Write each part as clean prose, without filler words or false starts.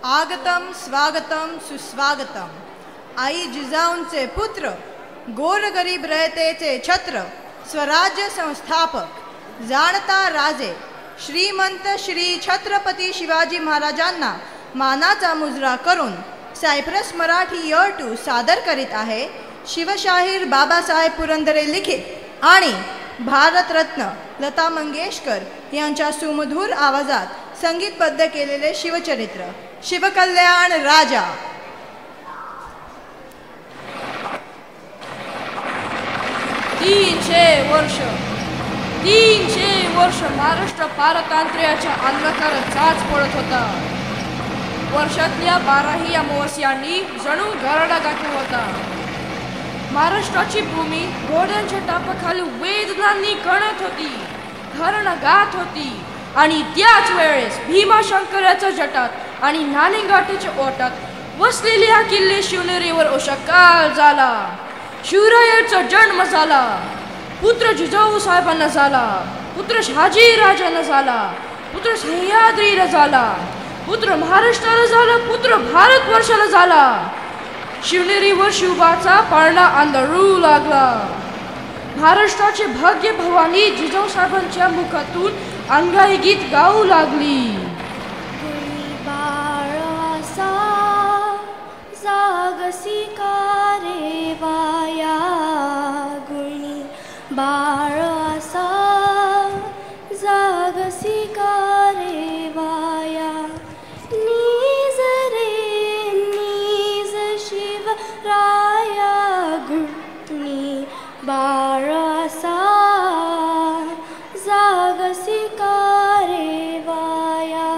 आगतम स्वागतम सुस्वागतम. आई जिजाऊंचे पुत्र, गोरगरीब रयतेचे छत्र, स्वराज्य संस्थापक, जाणता राजे, श्रीमंत श्री छत्रपती शिवाजी महाराजांना मानाचा मुजरा करून सायप्रस मराठी इयर 2 सादर करीत आहे शिवशाहीर बाबासाहेब पुरंदरे लिखित आणि भारतरत्न लता मंगेशकर यांच्या सुमधुर आवाजात संगीतबद्ध केलेले शिवचरित्र शिवकल्याण राजा. तीनशे वर्ष महाराष्ट्र पारतंत्र्याच्या अंधकारात चाच पडत होता. वर्षातल्या 12ही अमावस्यांनी जणू गरडा गाठला होता. महाराष्ट्राची भूमी घोड्यांच्या टापाखाली वेदनांनी कणत होती, घरणं गात होती. आणि त्याच वेळेस भीमाशंकराच्या जटात आणि नाणेगाठीच्या ओटात वसलेल्या किल्ले शिवनेरीवर ओशाकाल झाला. शिवरायाचा जन्म झाला, पुत्र जिजाऊ साहेबांना झाला, पुत्र शहाजी राजांना झाला, पुत्र सह्याद्रीला झाला, पुत्र महाराष्ट्राला झाला, पुत्र भारतवर्षाला झाला. शिवनेरीवर शिवबाचा पाळणा अंधारू लागला. महाराष्ट्राचे भाग्य भवानी जिजाऊ साहेबांच्या मुखातून अंगाई गीत गाऊ लागली. जागसी का रे वाया, गुणी बाळ असा जागसी का रे वाया. नीज रे नीज शिवराया, गुणी बाळ असा जागसी का रे वाया.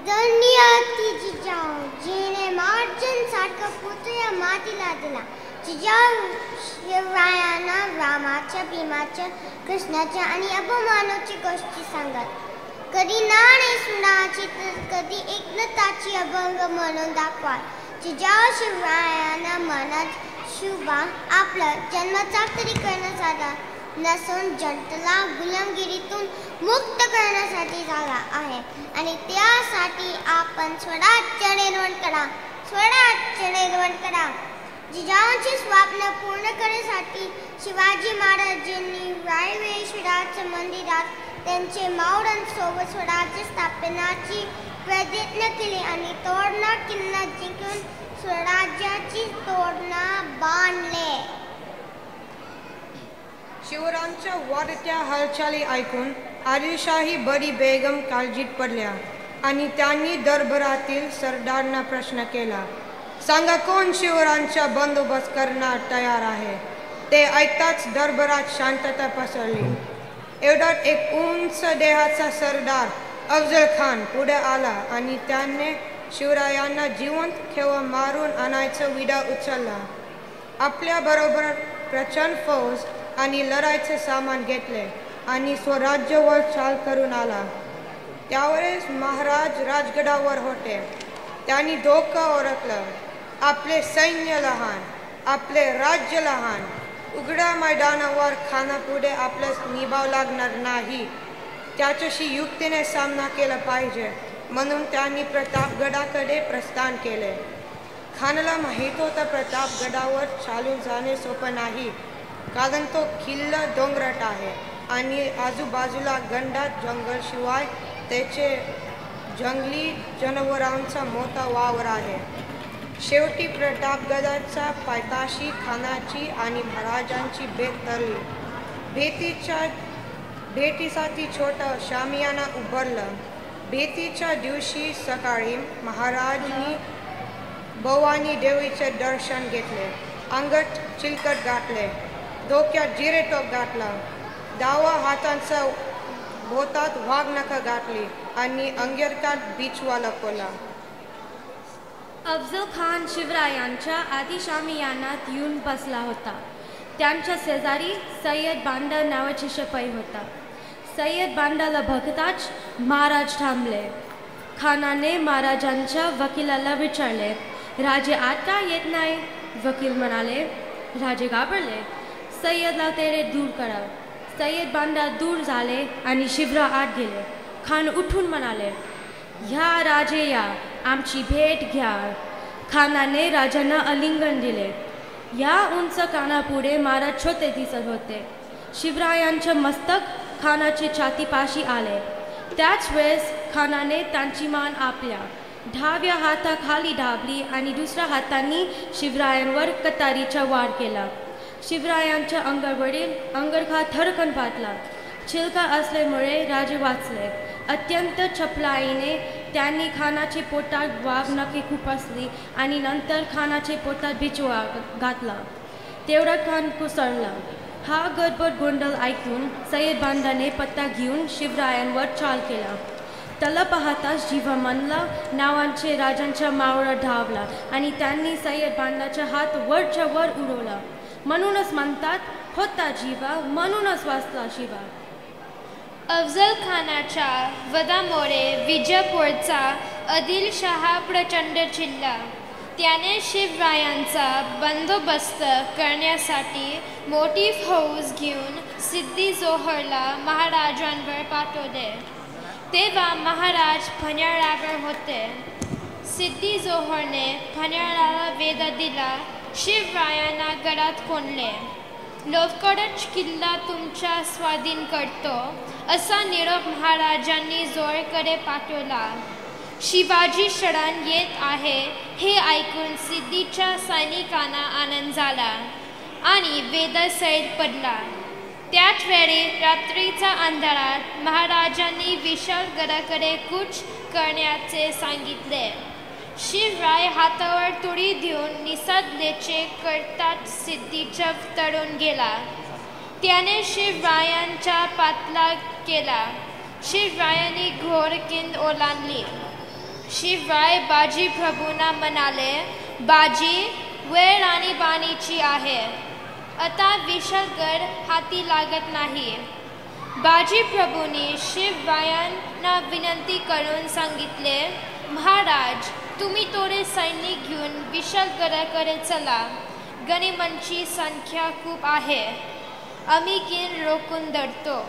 धन्यती जिजाऊ जिने मार्जन सारखा पुत्र मातीला दिला. जिजाऊ शिवरायांना रामाच्या, भीमाच्या, कृष्णाच्या आणि अभिमानाची गोष्टी सांगत. कधी नाणे सुनाची तर कधी एकनताची अभंग म्हणून दाखवा. जिजाऊ शिवरायांना म्हणत शिवबा आपला जन्माचा तरी करण्याचा नसून जनतेला गुलामगिरीतून मुक्त करण्यासाठी झाला आहे आणि त्यासाठी आपण स्वराज्य निर्माण करा, स्वराज्य निर्माण करा. जिजाऊंचे स्वप्न पूर्ण करण्यासाठी शिवाजी महाराजांनी रायवेश्वराच्या मंदिरात त्यांचे मावळ्यांसोबत स्वराज्य स्थापनाची प्रतिज्ञा केली आणि तोरणा किल्ला जिंकून स्वराज्याची तोरणा बांधले. शिवरायांच्या वाढत्या हालचाली ऐकून आदिलशाही बडी बेगम काळजीत पडल्या आणि त्यांनी दरबारातील सरदारांना प्रश्न केला, सांगा कोण शिवरायांचा बंदोबस्त करण्यास तयार आहे. ते ऐकताच दरबारात शांतता पसरली. एवढ्यात एक उंच देहाचा सरदार अफजल खान पुढे आला आणि त्याने शिवरायांना जिवंत केव्हा मारून आणायचा विडा उचलला. आपल्या बरोबर प्रचंड फौज आणि लढाईचे सामान घेतले आणि स्वराज्यावर चाल करून आला. त्यावेळेस महाराज राजगडावर होते. त्यांनी धोका ओळखलं. आपले सैन्य लहान, आपले राज्य लहान. उघड्या मैदानावर खानापुढे आपल्यास निभाव लागणार नाही. त्याच्याशी युक्तीने सामना केला पाहिजे म्हणून त्यांनी प्रतापगडाकडे प्रस्थान केले. खानाला माहीत होता प्रतापगडावर चालून जाणे सोपं नाही, कारण तो किल्ला डोंगराट आहे आणि आजूबाजूला घनदाट जंगलशिवाय त्याचे जंगली जनावरांचा मोठा वावर आहे. शेवटी प्रतापगडाच्या पायथ्याशी खानाची आणि महाराजांची भेट ठरली. भेटीसाठी छोटा शामियाना उभारला. भेटीच्या दिवशी सकाळी महाराजांनी भवानी देवीचे दर्शन घेतले. अंगात चिलकट घातले, डोक्यात जिरेटोप घातला, डावा हातांचा बोटात वाघनखं घातली आणि अंगरकात बिछवा लपवला. अफजल खान शिवरायांच्या आधी शामियानात येऊन बसला होता. त्यांच्या शेजारी सय्यद बांडा नावाचे शिपाई होता. सय्यद बांडाला बघताच महाराज थांबले. खानाने महाराजांच्या वकिलाला विचारले, राजे आत का येत नाही? वकील म्हणाले, राजे घाबरले. सय्यदला तेरे दूर करा. सय्यद बांडा दूर झाले आणि शिवराय आत गेले. खान उठून म्हणाले, ह्या राजेया आमची भेट घ्या. खानाने राजांना आलिंगन दिले. या उंच कानापुढे महाराज छोटे दिसत होते. शिवरायांचे मस्तक खानाच्या छातीपाशी आले. त्याच वेळेस खानाने त्यांची मान आपल्या डाव्या हाताखाली दाबली आणि दुसऱ्या हाताने शिवरायांवर कतारीचा वार केला. शिवरायांच्या अंगावरील अंगरखा थरकन फाटला. छिलका असल्यामुळे राजे वाचले. अत्यंत चपलाईने त्यांनी खानाचे पोटात वाघनखे खुपसली आणि नंतर खानाचे पोटात बिचवा घातला. तेवढा खान कुसळला. हा गडबड गोंधळ ऐकून सय्यद बांडाने पत्ता घेऊन शिवरायांवर चाल केला. त्याला पाहताच जीवामनला नावांचे राजांच्या मावळा धावला आणि त्यांनी सय्यद बांडाचा हात वरच्या वर उडवला. म्हणूनच म्हणतात, होता जीवा म्हणूनच वाचला शिवा. अफजल खानाच्या वधामुळे विजापूरचा आदिलशाह प्रचंड चिडला. त्याने शिवरायांचा बंदोबस्त करण्यासाठी मोठी फौज घेऊन सिद्दी जोहरला महाराजांवर पाठवले. तेव्हा महाराज पन्हाळ्यावर होते. सिद्दी जोहरने पन्हाळ्याला वेढा दिला. शिवरायांना गडात कोंडले. लवकरच किल्ला तुमच्या स्वाधीन करतो असा निरोप महाराजांनी जोहरकडे पाठवला. शिवाजी शरण येत आहे हे ऐकून सिद्धीच्या सैनिकांना आनंद झाला आणि वेढा सैल पडला. त्याच वेळी रात्रीच्या अंधारात महाराजांनी विशाळगडाकडे कूच करण्याचे सांगितले. शिवराय हातावर तुळी देऊन निसटल्याचे करताच सिद्धीच्या तडून गेला. त्याने शिवरायांचा पाठलाग केला. शिवरायांनी घोडखिंड ओलांडली. शिवराय बाजी प्रभूंना म्हणाले, बाजी वेळ आणीबाणीची आहे. आता विशाळगड हाती लागत नाही. बाजी प्रभूंनी शिवरायांना विनंती करून सांगितले, महाराज तुम्ही थोडे सैनिक घेऊन विशाळगडाकडे चला. गनिमांची संख्या खूप आहे. आम्ही किन रोखून धरतो.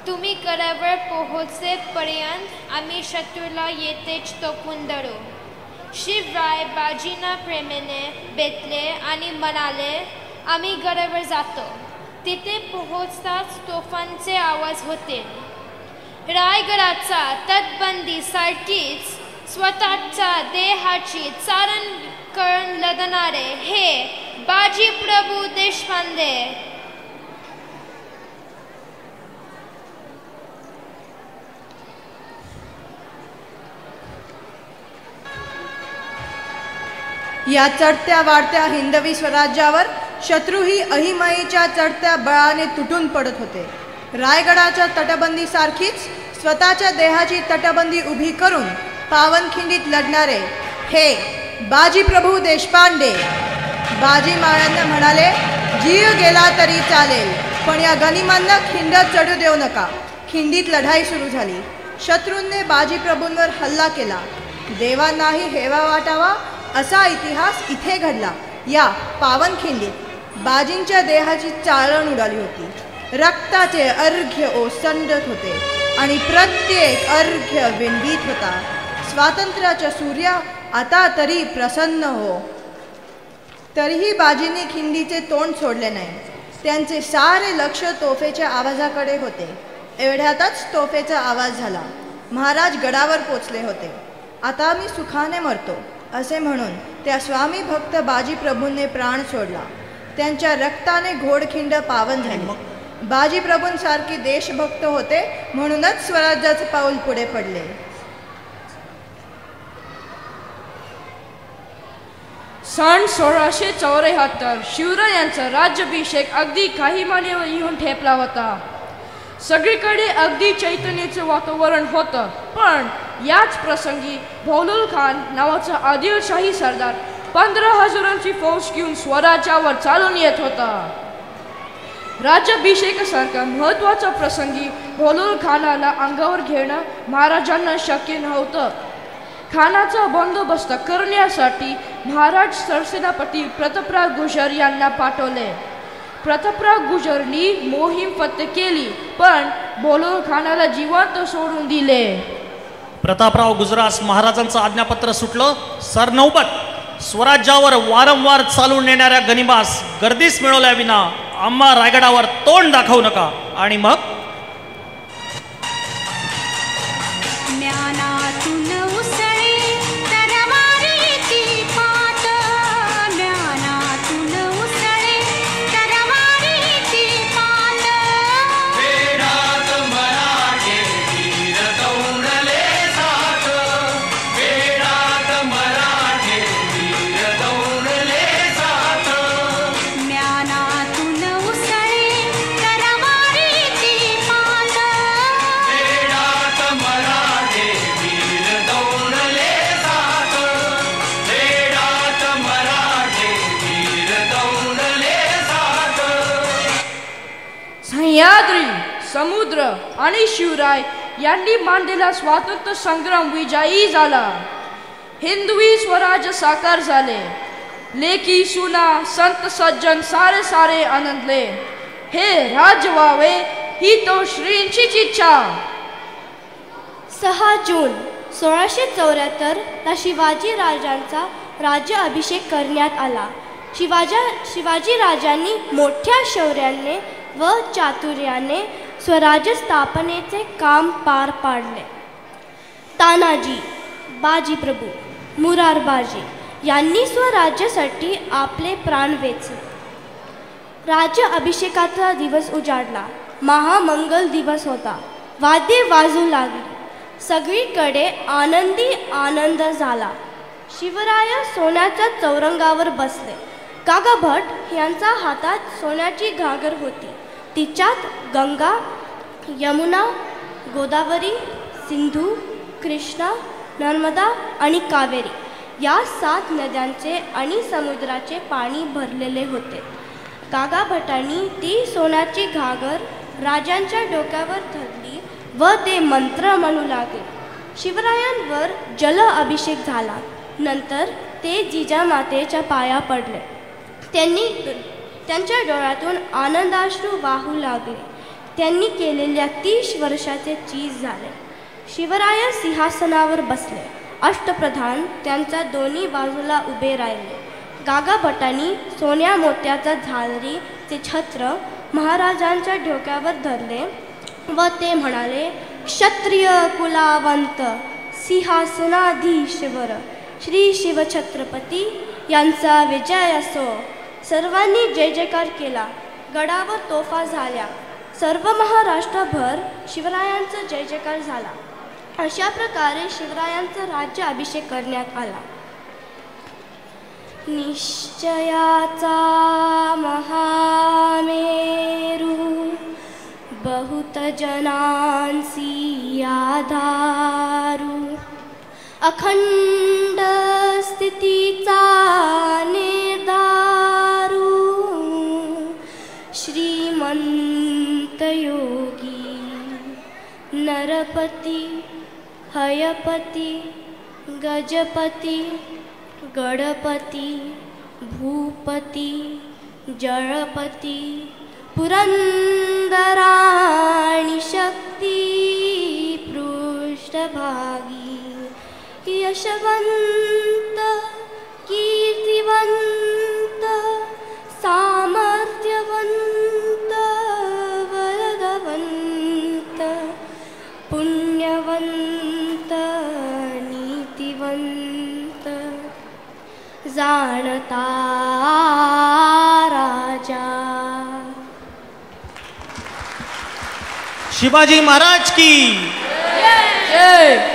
तुम्ही गडावर पोहोचेपर्यंत आम्ही शत्रूला येतेच तोपून धरू. शिवराय बाजींना प्रेमाने भेटले आणि म्हणाले, आम्ही गडावर जातो. तिथे पोहोचताच तोफांचे आवाज होते. रायगडाचा तटबंदी सारखीच स्वतःच्या देहाची चारण करून लढणारे हे बाजी प्रभू देशपांडे. या चढत्या वाढत्या हिंदवी स्वराज्यावर शत्रूही अहिमाईच्या चढत्या बळाने तुटून पडत होते. रायगडाच्या तटबंदीसारखीच स्वतःच्या देहाची तटबंदी उभी करून पावनखिंडीत लढणारे हे बाजी प्रभू देशपांडे. बाजी महाराजांना म्हणाले, जीव गेला तरी चालेल, पण या गनिमांना खिंड चढू देऊ नका. खिंडीत लढाई सुरू झाली. शत्रूंनी बाजी प्रभूंवर हल्ला केला. देवांनाही हेवा वाटावा असा इतिहास इथे घडला. या पावनखिंडीत बाजींच्या देहाची चाळण उडाली होती. रक्ताचे अर्घ्य ओसंडत होते आणि प्रत्येक अर्घ्य विंडीत होता, स्वातंत्र्याच्या सूर्या आता तरी प्रसन्न हो. तरीही बाजींनी खिंडीचे तोंड सोडले नाही. त्यांचे सारे लक्ष तोफेच्या आवाजाकडे होते. एवढ्यातच तोफेचा आवाज झाला. महाराज गडावर पोचले होते. आता मी सुखाने मरतो असे म्हणून त्या स्वामी भक्त बाजी प्रभूंनी प्राण सोडला. त्यांच्या रक्ताने घोडखिंड पावन झाली. बाजी प्रभूंसारखे देशभक्त होते म्हणूनच स्वराज्याचे पाऊल पुढे पडले. सन 1674 शिवरायांचा राज्याभिषेक अगदी काही महिन्यावर येऊन ठेपला होता. सगळीकडे अगदी चैतन्याचे वातावरण होतं. पण याच प्रसंगी बहलोल खान नावाचा आदिलशाही सरदार 15,000ची फौज घेऊन स्वराज्यावर चालून येत होता. राज्याभिषेकासारखा महत्त्वाचा प्रसंगी बहलोल खानाला अंगावर घेणं महाराजांना शक्य नव्हतं. खानाचा बंदोबस्त करण्यासाठी महाराज सरसेनापती प्रतापराव गुजर यांना पाठवले. प्रतापराव गुजरनी मोहीम फत्ते केली, पण बहलोल खानाला जिवंत सोडून दिले. प्रतापराव गुजरास महाराजांचं आज्ञापत्र सुटलं. सरनौबत स्वराज्यावर वारंवार चालून येणाऱ्या गनिमास गर्दीस मिळवल्याविना आम्हा रायगडावर तोंड दाखवू नका. आणि मग सह्याद्री, समुद्र आणि शिवराय यांनी मांडलेला स्वातंत्र्य संग्राम विजयी झाला. हिंदवी स्वराज्य साकार झाले. लेकी सुना संत सज्जन सारे सारे आनंदले. हे राज्य व्हावे ही तो श्रींचीच इच्छा. 6 जून 1674 ला शिवाजी राजांचा राज्य अभिषेक करण्यात आला. शिवाजी राजांनी मोठ्या शौर्याने व चातुर्याने स्वराज्य स्थापनेचे काम पार पाडले. तानाजी, बाजीप्रभू, मुरारबाजी यांनी स्वराज्यासाठी आपले प्राण वेचले. राज्य अभिषेकाचा दिवस उजाडला. महामंगल दिवस होता. वाद्ये वाजू लागली. सगळीकडे आनंदी आनंद झाला. शिवराय सोन्याच्या चौरंगावर बसले. काकाभट यांच्या हातात सोन्याची घागर होती. तिच्यात गंगा, यमुना, गोदावरी, सिंधू, कृष्णा, नर्मदा आणि कावेरी या 7 नद्यांचे आणि समुद्राचे पाणी भरलेले होते. काकाभटांनी ती सोन्याची घागर राजांच्या डोक्यावर धरली व ते मंत्र म्हणू लागले. शिवरायांवर जल अभिषेक झाला. नंतर ते जिजामातेच्या पाया पडले. त्यांच्या डोळ्यातून आनंदाश्रू वाहू लागले. त्यांनी केलेल्या 30 वर्षाचे चीज झाले. शिवराय सिंहासनावर बसले. अष्टप्रधान त्यांच्या दोन्ही बाजूला उभे राहिले. गागाभटांनी सोन्या मोत्याचा झालरीचे छत्र महाराजांच्या डोक्यावर धरले व ते म्हणाले, क्षत्रिय कुलावंत सिंहासनाधीश्वर श्री शिवछत्रपती यांचा विजय असो. सर्वांनी जय जयकार केला. गडावर तोफा झाल्या. सर्व महाराष्ट्रभर शिवरायांचा जय जयकार झाला. अशा प्रकारे शिवरायांचा राज्य अभिषेक करण्यात आला. निश्चयाचा महामेरू बहुत जनांसी आधारू अखंड स्थितीचा निर्धारू श्रीमंत योगी नरपती हयपती गजपती गणपती भूपती जळपती पुरंदराणी शक्ती पृष्ठभागी यशवंत कीर्तिवंत सामर्थ्यवंत वरदवंत पुण्यवंत नीतिवंत जाणता राजा. शिवाजी महाराज की जय.